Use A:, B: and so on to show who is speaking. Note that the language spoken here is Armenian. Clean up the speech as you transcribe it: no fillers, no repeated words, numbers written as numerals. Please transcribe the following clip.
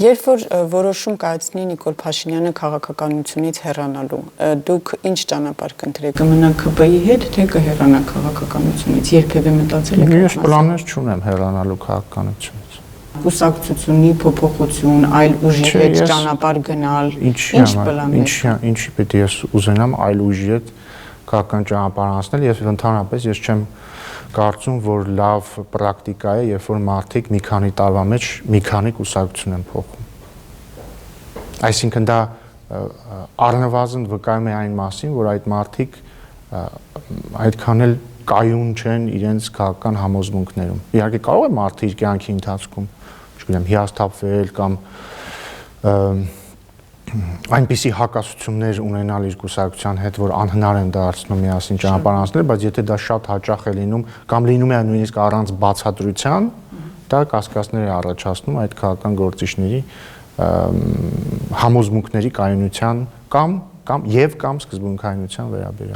A: Երբ որ որոշում կայացնի Նիկոլ Փաշինյանը քաղաքականությունից հեռանալու, դուք ինչ ճանապարհ կընտրեք, կմնաք ԿՊ-ի հետ, թե կհեռանաք քաղաքականությունից, երբևէ մտածել եք?
B: Ես պլաններ չունեմ հեռանալու քաղաքականությունից։
A: Կուսակցությունի փոփոխություն, այլ ուժի հետ ճանապարհ գնալ, ինչ պլաններ։
B: Ինչի պետք է ես ուզենամ այլ ուժի հետ քաղաքական ճանապարհ անցնել, եւ ընդհանրապես ես չեմ կարծում, որ լավ պրակտիկա է, երբ որ մարդիկ մի քանի տարվա մեջ մի քանի կուսակցություն են փոխում։ Այսինքն դա առնվազն վկայում է այն մասին, որ այդ մարդիկ այդքան էլ կայուն չեն իրենց քաղաքական համոզմունքներում։ Իհարկե կարող է մարդը իր կյանքի ընթացքում, չգիտեմ, հիասթափվել կամ այնպիսի հակասություններ ունենալ իր կուսակցության հետ, որ անհնար են դարձնում միասին ճանապարհ անցնել, բայց եթե դա շատ հաճախ է լինում կամ լինում է նույնիսկ առանց բացատրության, դա կասկածներ է առաջացնում այդ քաղաքական գործիչների համոզմունքների կայունության կամ սկզբունքայնության վերաբերյալ։